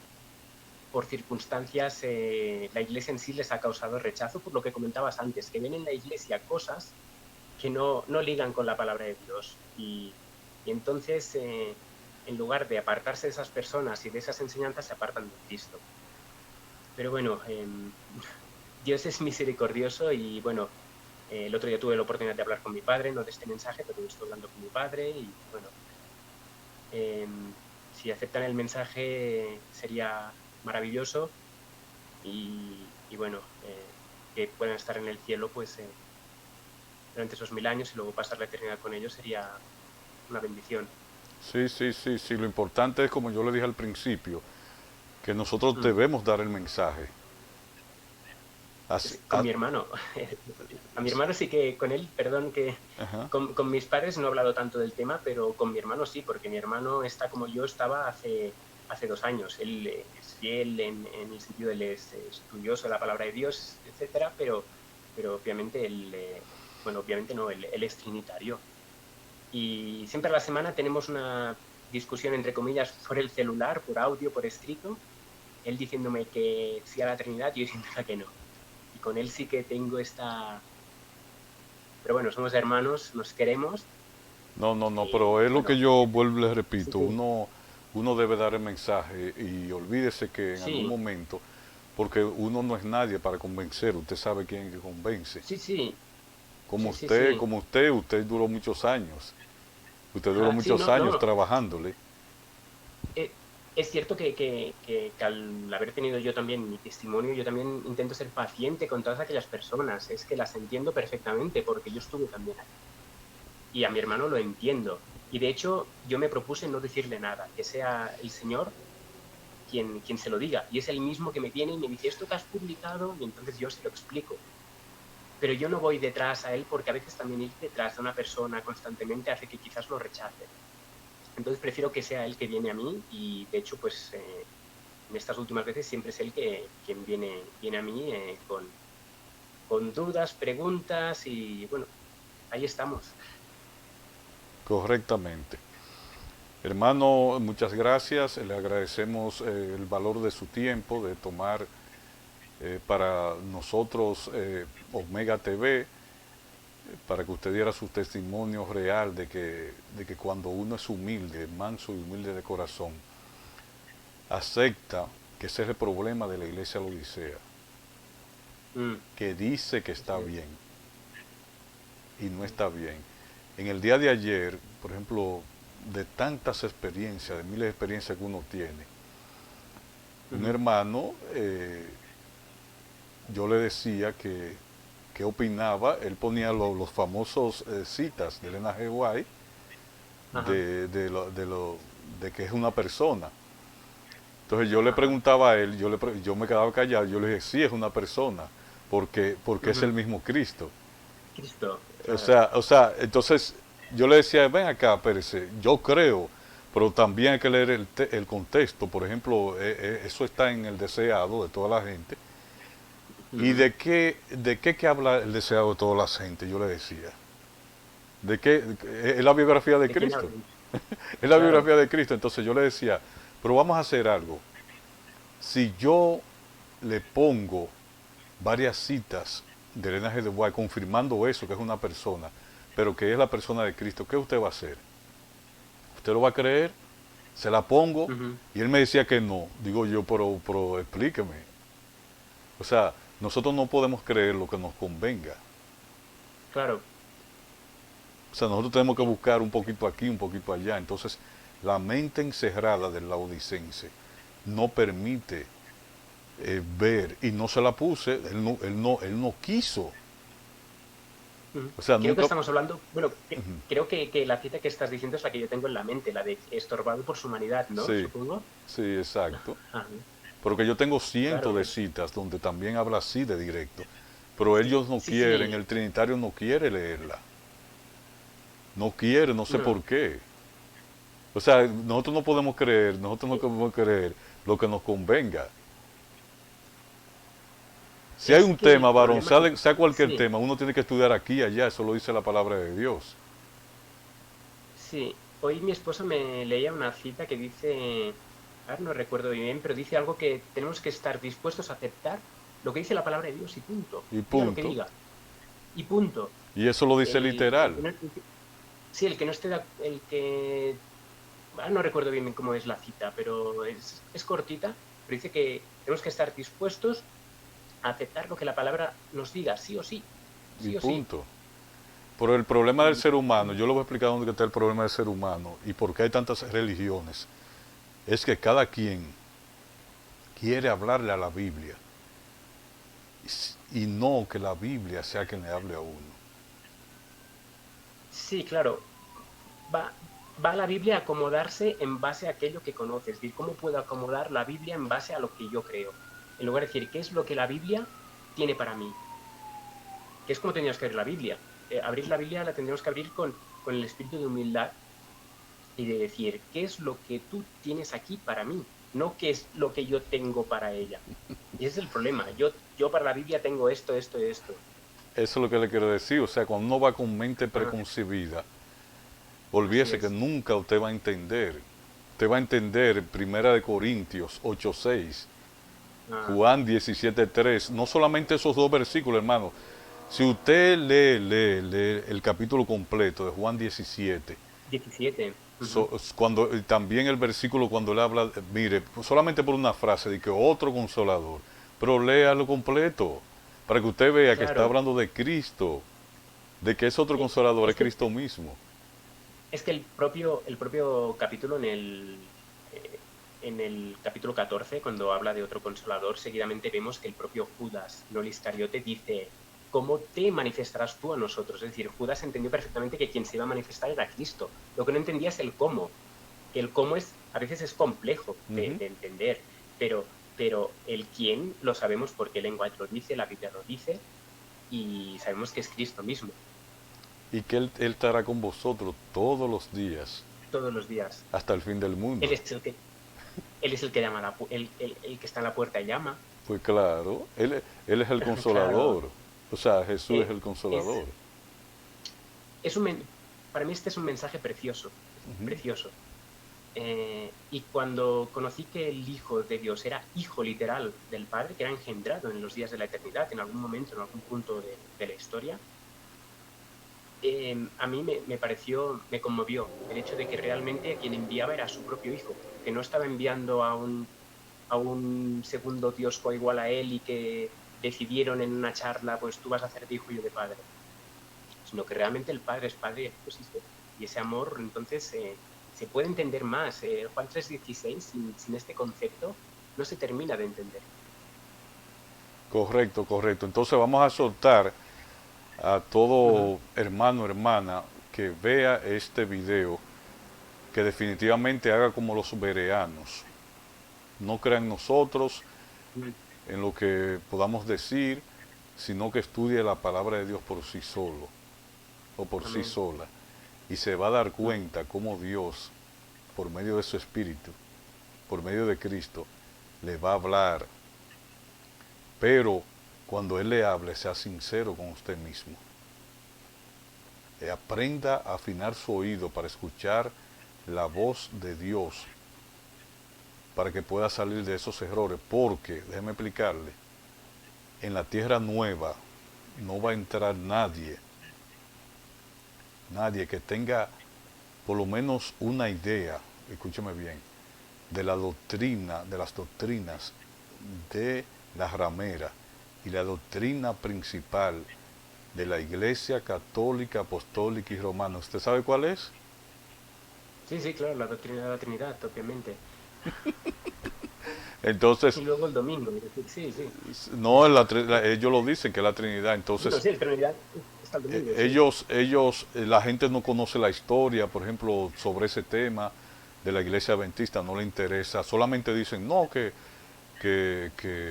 S2: por circunstancias. La iglesia en sí les ha causado rechazo por lo que comentabas antes, que ven en la iglesia cosas que no ligan con la palabra de Dios. Y entonces, en lugar de apartarse de esas personas y de esas enseñanzas, se apartan de Cristo. Pero bueno, Dios es misericordioso y bueno, el otro día tuve la oportunidad de hablar con mi padre, no de este mensaje, pero estoy hablando con mi padre y bueno, eh, si aceptan el mensaje sería maravilloso y bueno, que puedan estar en el cielo pues durante esos 1000 años y luego pasar la eternidad con ellos sería una bendición.
S1: Sí, sí, sí, sí. Lo importante es, como yo le dije al principio, que nosotros
S2: Mm.
S1: debemos dar el mensaje. Así,
S2: Con mi hermano. A mi hermano sí que, con él, perdón, que
S1: ajá.
S2: con mis padres no he hablado tanto del tema, pero con mi hermano sí, porque mi hermano está como yo estaba hace 2 años. Él es fiel en el sentido, él es estudioso de la palabra de Dios, etcétera, pero obviamente él, bueno, obviamente no, él es trinitario. Y siempre a la semana tenemos una discusión, entre comillas, por el celular, por audio, por escrito, él diciéndome que sí a la Trinidad y yo diciéndole que no. Y con él sí que tengo esta... Pero bueno, somos hermanos, nos queremos
S1: No, no, no, pero
S2: y
S1: es lo que
S2: bueno,
S1: yo vuelvo y les
S2: sí,
S1: repito,
S2: sí,
S1: uno debe dar el mensaje y olvídese que en algún
S2: sí,
S1: momento, porque uno no es nadie para convencer, usted sabe quién es que convence.
S2: sí, sí,
S1: Como
S2: sí, sí,
S1: usted,
S2: sí.
S1: como usted duró muchos años, usted duró
S2: Sí,
S1: muchos
S2: no,
S1: años
S2: no.
S1: trabajándole.
S2: Es cierto que al haber tenido yo también mi testimonio, yo también intento ser paciente con todas aquellas personas. Es que las entiendo perfectamente porque yo estuve también ahí. Y a mi hermano lo entiendo. Y de hecho, yo me propuse no decirle nada, que sea el Señor quien se lo diga. Y es el mismo que me viene y me dice, esto que has publicado, y entonces yo se lo explico. Pero yo no voy detrás a él porque a veces también ir detrás de una persona constantemente hace que quizás lo rechace. Entonces prefiero que sea él que viene a mí y de hecho pues en estas últimas veces siempre es él quien viene a mí con dudas, preguntas y bueno, ahí estamos.
S1: Correctamente. Hermano, muchas gracias. Le agradecemos el valor de su tiempo, de tomar para nosotros Omega TV, para que usted diera su testimonio real de que cuando uno es humilde, manso y humilde de corazón, acepta que ese es el problema de la iglesia Laodicea,
S2: Mm,
S1: que dice que
S2: así
S1: está
S2: es.
S1: bien y no está bien. En el día de ayer, por ejemplo, de tantas experiencias, de miles de experiencias que uno tiene, un
S2: Ujú.
S1: hermano, yo le decía que opinaba, él ponía los famosos citas de Elena G. White
S2: Ajá,
S1: de que es una persona. Entonces yo le
S2: ajá.
S1: preguntaba a él, yo me quedaba callado, yo le dije, sí es una persona, porque es el
S2: Ujú.
S1: mismo Cristo.
S2: Cristo,
S1: O
S2: claro.
S1: sea, o sea, entonces yo le decía, ven acá, Pérez, yo creo, pero también hay que leer el contexto. Por ejemplo, eso está en el deseado de toda la gente. ¿Y
S2: Ujú.
S1: de qué que habla el deseado de toda la gente? Yo le decía. ¿De qué? Es la biografía de
S2: ¿De quién
S1: Cristo.
S2: hablan?
S1: Es la
S2: Claro.
S1: biografía de Cristo. Entonces yo le decía, pero vamos a hacer algo. Si yo le pongo varias citas de Elena G. de White confirmando eso, que es una persona, pero que es la persona de Cristo, ¿qué usted va a hacer? ¿Usted lo va a creer? Se la pongo.
S2: Ujú.
S1: Y él me decía que no. Digo yo, pero explíqueme. O sea, nosotros no podemos creer lo que nos convenga.
S2: Claro.
S1: O sea, nosotros tenemos que
S2: Eh,
S1: buscar un poquito aquí, un poquito allá. Entonces, la mente encerrada del laodicense no permite ver, y no se la puse, él no quiso.
S2: Ujú.
S1: O sea,
S2: Creo que
S1: nunca...
S2: estamos hablando, bueno,
S1: Ujú.
S2: creo que la cita que estás diciendo es la que yo tengo en la mente, la de estorbado por su humanidad, ¿no?
S1: Sí,
S2: Supongo.
S1: sí, exacto.
S2: Ajá,
S1: Porque yo tengo
S2: claro.
S1: cientos de citas donde también habla así de directo. Pero ellos no
S2: Sí,
S1: quieren,
S2: sí.
S1: el trinitario no quiere leerla. No quiere, no sé
S2: No,
S1: por qué. O sea, nosotros no podemos creer lo que nos convenga. Si hay
S2: es
S1: un
S2: que el
S1: tema, varón,
S2: problema,
S1: sea cualquier
S2: sí,
S1: tema, uno tiene que estudiar aquí y allá, eso lo dice la palabra de Dios.
S2: sí. Hoy mi esposo me leía una cita que dice, ahora no recuerdo bien, pero dice algo que tenemos que estar dispuestos a aceptar lo que dice la palabra de Dios y punto.
S1: Y
S2: Diga lo que
S1: punto.
S2: diga y punto.
S1: Y eso lo dice
S2: El
S1: literal.
S2: que no, sí, el que no esté, el que, no recuerdo bien cómo es la cita, pero es cortita, pero dice que tenemos que estar dispuestos a aceptar lo que la palabra nos diga, sí o sí,
S1: Y
S2: sí o sí.
S1: punto. Pero el problema del
S2: Y,
S1: ser humano, yo le voy a explicar dónde está el problema del ser humano y por qué hay tantas religiones, es que cada quien quiere hablarle a la Biblia y no que la Biblia sea quien le hable a uno.
S2: sí, claro, va, va la Biblia a acomodarse en base a aquello que conoces. Es decir, ¿cómo puedo acomodar la Biblia en base a lo que yo creo? En lugar de decir, ¿qué es lo que la Biblia tiene para mí? Que es como tendríamos que abrir la Biblia. Abrir la Biblia la tendríamos que abrir con el espíritu de humildad y de decir, ¿qué es lo que tú tienes aquí para mí? No qué es lo que yo tengo para ella. Y ese es el problema. Yo para la Biblia tengo esto, esto y esto.
S1: Eso es lo que le quiero decir. O sea, cuando uno va con mente
S2: Ajá,
S1: preconcebida,
S2: así
S1: olvídese que
S2: es.
S1: nunca usted va a entender. Usted va a entender Primera de Corintios 8:6,
S2: Ah,
S1: Juan 17:3. No solamente esos dos versículos, hermano. Si usted lee el capítulo completo de Juan 17,
S2: 17. Ujú.
S1: cuando también el versículo cuando le habla, mire, solamente por una frase de que otro consolador, pero léalo completo para que usted vea que está
S2: Claro.
S1: hablando de Cristo, de que ese otro
S2: Eh,
S1: consolador
S2: Es
S1: es
S2: que,
S1: Cristo mismo.
S2: es que el propio capítulo en el capítulo 14, cuando habla de otro consolador, seguidamente vemos que el propio Judas, no el Iscariote, dice, ¿cómo te manifestarás tú a nosotros? Es decir, Judas entendió perfectamente que quien se iba a manifestar era Cristo. Lo que no entendía es el cómo, que el cómo a veces es complejo
S1: Ujú.
S2: de entender, pero el quién lo sabemos porque el lenguaje lo dice, la Biblia lo dice, y sabemos que es Cristo mismo,
S1: Y que él estará con vosotros todos los días
S2: todos los días.
S1: hasta el fin del
S2: Él
S1: mundo.
S2: es el que, él es el que llama el que está en la puerta y llama.
S1: Pues claro, él es el
S2: Claro,
S1: consolador. O sea, Jesús es
S2: eh,
S1: el
S2: es,
S1: consolador.
S2: es un, para mí este es un mensaje precioso,
S1: Ujú.
S2: precioso. Y cuando conocí que el Hijo de Dios era hijo literal del Padre, que era engendrado en los días de la eternidad, en algún momento, en algún punto de la historia, a mí me pareció, me conmovió el hecho de que realmente a quien enviaba era a su propio Hijo, que no estaba enviando a un segundo Dios coigual a él y que decidieron en una charla, pues tú vas a hacer de hijo y yo de padre, sino que realmente el Padre es Padre, pues hijo. Y ese amor, entonces, se puede entender más. Juan 3:16, sin este concepto, no se termina de entender.
S1: Correcto, correcto. Entonces vamos a soltar a
S2: Ujú.
S1: todo hermano, hermana que vea este video, que definitivamente haga como los bereanos. No crea en nosotros,
S2: Mm.
S1: en lo que podamos decir, sino que estudie la palabra de Dios por sí solo o por sí
S2: Amén.
S1: sola. Y se va a dar
S2: Mm.
S1: cuenta cómo Dios, por medio de su Espíritu, por medio de Cristo, le va a hablar. Pero cuando Él le hable, sea sincero con usted mismo. Aprenda a afinar su oído para escuchar la voz de Dios, para que pueda salir de esos errores. Porque, déjeme explicarle, en la tierra nueva no va a entrar nadie, nadie que tenga por lo menos una idea, escúcheme bien, de la doctrina, de las doctrinas de la ramera y la doctrina principal de la Iglesia Católica, Apostólica y Romana. ¿Usted sabe cuál es?
S2: Sí, sí, claro, la doctrina de la Trinidad, obviamente.
S1: Entonces,
S2: Y luego el domingo, sí, sí.
S1: no, ellos lo dicen que es la Trinidad.
S2: Bueno,
S1: Entonces,
S2: sí, el Trinidad está el domingo, sí.
S1: la gente no conoce la historia, por ejemplo, sobre ese tema de la Iglesia Adventista, no le interesa. Solamente dicen, no, que,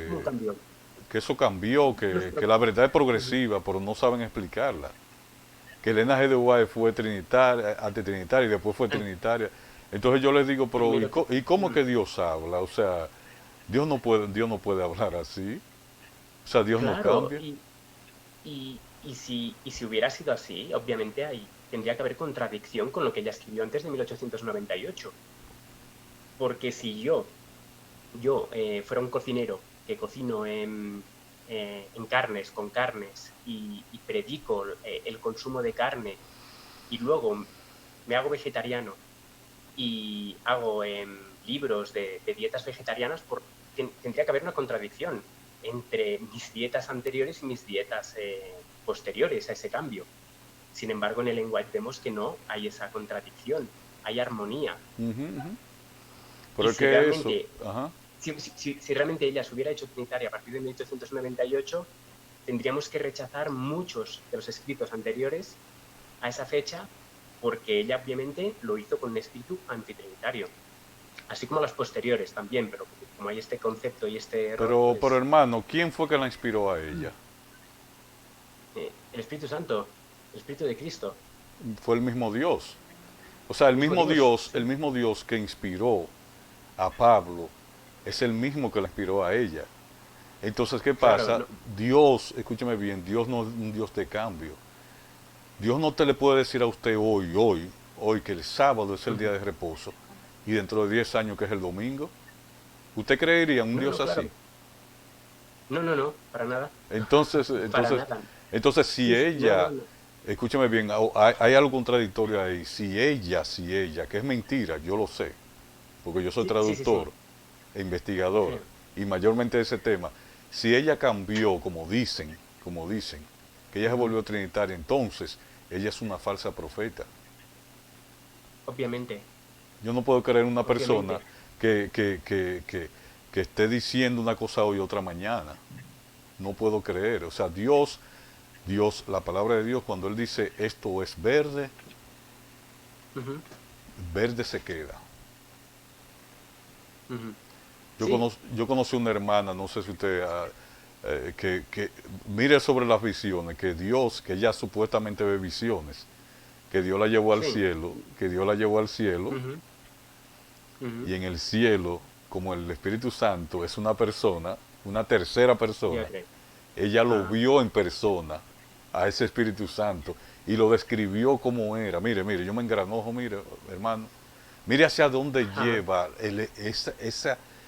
S2: ¿Cómo
S1: que,
S2: cambió?
S1: que eso cambió,
S2: Los
S1: que la verdad es
S2: Ujú.
S1: progresiva, pero no saben explicarla. Que Elena G. de White fue trinitaria, antitrinitaria y después fue trinitaria. Entonces yo les digo, pero
S2: Primero,
S1: ¿y cómo
S2: mm,
S1: que Dios habla? O sea, Dios no puede hablar así. O sea, Dios no
S2: claro,
S1: cambia.
S2: y si hubiera sido así, obviamente tendría que haber contradicción con lo que ella escribió antes de 1898. Porque si yo fuera un cocinero que cocino en carnes, con carnes, y predico el consumo de carne, y luego me hago vegetariano y hago libros de dietas vegetarianas, tendría que haber una contradicción entre mis dietas anteriores y mis dietas posteriores a ese cambio. Sin embargo, en el lenguaje vemos que no hay esa contradicción, hay armonía.
S1: Ujú, ujú.
S2: Y
S1: Pero es que eso, ajá.
S2: si realmente ella se hubiera hecho trinitaria a partir de 1898, tendríamos que rechazar muchos de los escritos anteriores a esa fecha, porque ella obviamente lo hizo con un espíritu antitrinitario, así como las posteriores también, pero como hay este concepto y este error,
S1: Pero
S2: pues
S1: hermano, ¿quién fue que la inspiró a ella?
S2: el Espíritu Santo, el Espíritu de Cristo,
S1: Fue el mismo Dios. O sea,
S2: el mismo Dios,
S1: El
S2: sí,
S1: mismo Dios que inspiró a Pablo es el mismo que la inspiró a ella. Entonces, ¿qué
S2: claro,
S1: pasa?
S2: no,
S1: Dios, escúcheme bien, Dios no es un Dios de cambio. Dios no te le puede decir a usted hoy que el sábado es el día de reposo y dentro de 10 años que es el domingo. ¿Usted creería en un
S2: no,
S1: Dios
S2: no,
S1: así?
S2: claro, no, no, no, para nada,
S1: Entonces,
S2: para
S1: entonces,
S2: nada,
S1: entonces si
S2: sí, sí, no,
S1: ella,
S2: no.
S1: escúcheme bien, hay algo contradictorio ahí. Si ella, que es mentira, yo lo sé, porque yo soy
S2: Sí, sí, sí, sí,
S1: traductor e
S2: sí,
S1: investigador, y mayormente de ese tema, si ella cambió, como dicen, que ella se
S2: ujú,
S1: volvió trinitaria, entonces ella es una falsa profeta.
S2: obviamente,
S1: Yo no puedo creer en una persona
S2: obviamente.
S1: que esté diciendo una cosa hoy y otra mañana. No puedo creer. O sea, Dios, la palabra de Dios, cuando Él dice esto es verde,
S2: Ujú,
S1: verde se queda.
S2: ujú. Sí,
S1: Yo conocí una hermana, no sé si usted, que mire sobre las visiones, que Dios, que ella supuestamente ve visiones, que Dios la llevó al
S2: sí.
S1: cielo, que Dios la llevó al cielo,
S2: Ujú, ujú.
S1: y en el cielo, como el Espíritu Santo es una persona, una tercera
S2: Ya
S1: persona,
S2: creo.
S1: ella lo
S2: Ajá.
S1: vio en persona a ese Espíritu Santo y lo describió como era. Mire, yo me engranojo, mire, hermano, Mire hacia dónde
S2: Ajá.
S1: lleva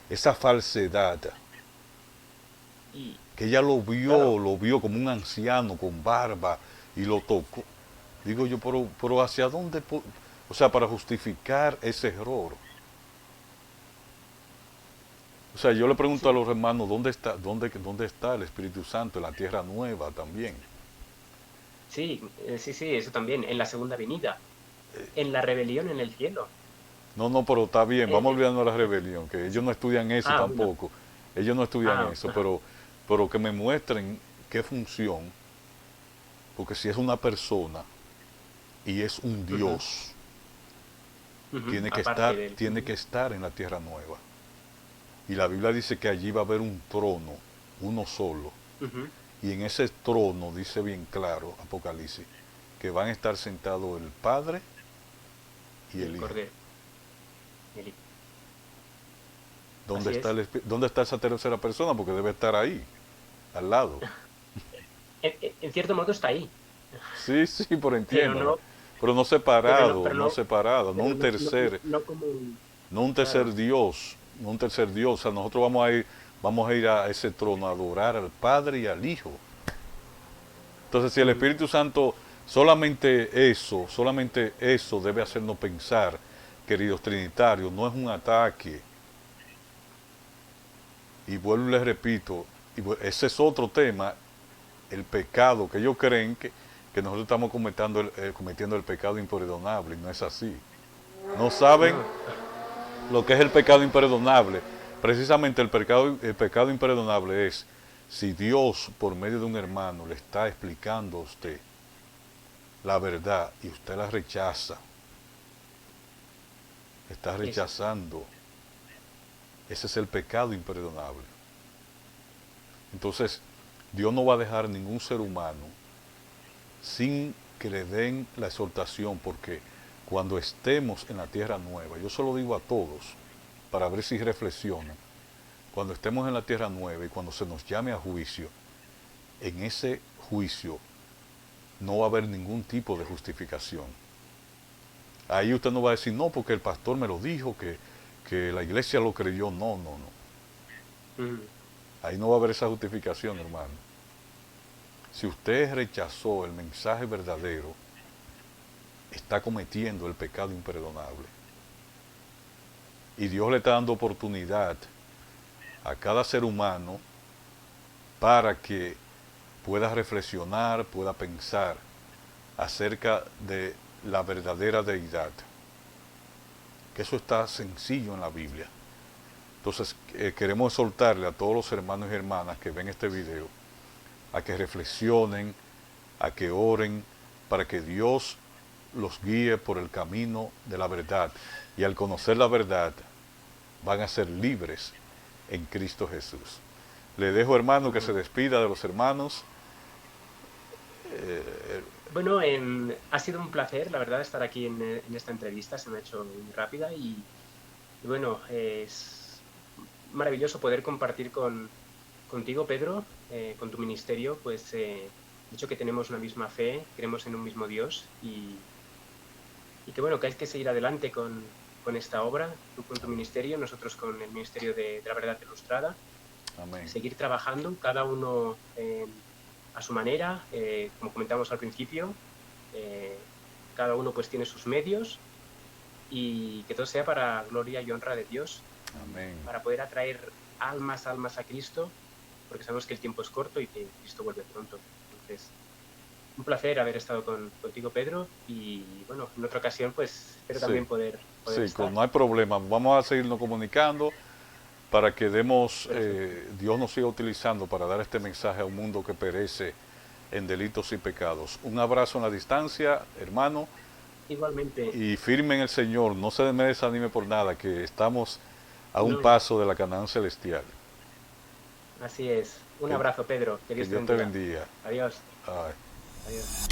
S1: esa falsedad,
S2: Y
S1: que ella
S2: claro,
S1: lo vio como un anciano con barba y lo tocó. Digo yo, pero ¿hacia dónde? O sea, para justificar ese error. O sea, yo le pregunto a
S2: sí,
S1: los hermanos, ¿dónde está el Espíritu Santo en la tierra nueva también?
S2: sí, sí, sí, eso también, en la segunda venida, en la rebelión en el cielo.
S1: No, no, pero está bien,
S2: Eh,
S1: vamos
S2: eh,
S1: olvidando la rebelión, que ellos no estudian eso
S2: bueno,
S1: tampoco. Ellos no estudian eso,
S2: ajá,
S1: pero que me muestren qué función, porque si es una persona y es un
S2: ujú,
S1: Dios,
S2: ujú, aparte del...
S1: tiene que estar en la tierra nueva. Y la Biblia dice que allí va a haber un trono, uno solo.
S2: Ujú,
S1: Y en ese trono dice bien claro, Apocalipsis, que van a estar sentados el Padre y
S2: y el
S1: el Hijo.
S2: Cordero. el Hijo.
S1: ¿Dónde
S2: Así
S1: está,
S2: es.
S1: dónde está esa tercera persona? Porque debe estar ahí, al lado.
S2: En cierto modo está ahí,
S1: Sí, sí, pero
S2: pero
S1: entiéndame.
S2: no,
S1: Pero no
S2: pero no,
S1: separado,
S2: pero
S1: no
S2: no,
S1: separado, no
S2: pero
S1: un
S2: no,
S1: tercer,
S2: no como un...
S1: no un tercer
S2: Claro.
S1: Dios, no un tercer Dios. O sea, nosotros vamos a ir a ese trono a adorar al Padre y al Hijo. Entonces, si el
S2: Ujú,
S1: Espíritu Santo, solamente eso debe hacernos pensar, queridos trinitarios, no es un ataque. Y vuelvo y les repito, ese es otro tema, el pecado, que ellos creen que nosotros estamos cometiendo el pecado imperdonable, y no es así. No saben
S2: no,
S1: lo que es el pecado imperdonable. Precisamente el pecado imperdonable es si Dios, por medio de un hermano, le está explicando a usted la verdad y usted la rechaza, está
S2: eso.
S1: rechazando. Ese es el pecado imperdonable. Entonces, Dios no va a dejar ningún ser humano sin que le den la exhortación, porque cuando estemos en la tierra nueva, yo se lo digo a todos, para ver si reflexionan, cuando estemos en la tierra nueva y cuando se nos llame a juicio, en ese juicio no va a haber ningún tipo de justificación. Ahí usted no va a decir, no, porque el pastor me lo dijo, que la iglesia lo creyó. No, no, no.
S2: Ujú,
S1: Ahí no va a haber esa justificación, hermano. Si usted rechazó el mensaje verdadero, está cometiendo el pecado imperdonable. Y Dios le está dando oportunidad a cada ser humano para que pueda reflexionar, pueda pensar acerca de la verdadera deidad. Que eso está sencillo en la Biblia. Entonces, queremos exhortarle a todos los hermanos y hermanas que ven este video a que reflexionen, a que oren, para que Dios los guíe por el camino de la verdad. Y al conocer la verdad, van a ser libres en Cristo Jesús. Le dejo, hermano, que se
S2: ujú.
S1: despida de los hermanos.
S2: Bueno, ha sido un placer, la verdad, estar aquí en esta entrevista. Se me ha hecho muy rápida y bueno, es maravilloso poder compartir contigo, Pedro, con tu ministerio, pues dicho que tenemos una misma fe, creemos en un mismo Dios y que bueno, que hay que seguir adelante con esta obra, tú con tu ministerio, nosotros con el Ministerio de la Verdad Ilustrada,
S1: Amén.
S2: seguir trabajando, cada uno a su manera, como comentamos al principio, eh, cada uno pues tiene sus medios y que todo sea para gloria y honra de Dios y
S1: Amén.
S2: para poder atraer almas a Cristo, porque sabemos que el tiempo es corto y que Cristo vuelve pronto. Entonces, un placer haber estado contigo, Pedro, y bueno, en otra ocasión pues espero
S1: Sí,
S2: también poder
S1: sí,
S2: estar.
S1: no hay problema. Vamos a seguirnos comunicando para que
S2: Perfecto.
S1: Dios nos siga utilizando para dar este mensaje a un mundo que perece en delitos y pecados. Un abrazo en la distancia, hermano,
S2: Igualmente,
S1: y firme en el Señor. No se me desanime por nada, que estamos a un
S2: no,
S1: paso de la Canaán celestial.
S2: así es. Un
S1: Que,
S2: abrazo, Pedro. Que
S1: que
S2: Dios te
S1: Dios te
S2: bendiga.
S1: bendiga.
S2: Adiós.
S1: Ay.
S2: Adiós.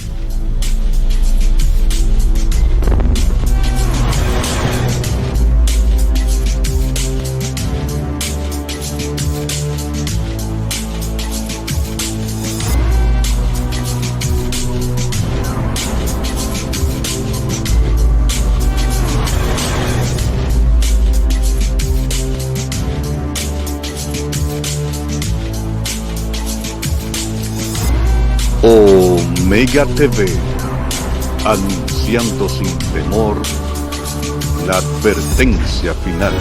S1: Omega TV, anunciando sin temor la advertencia final.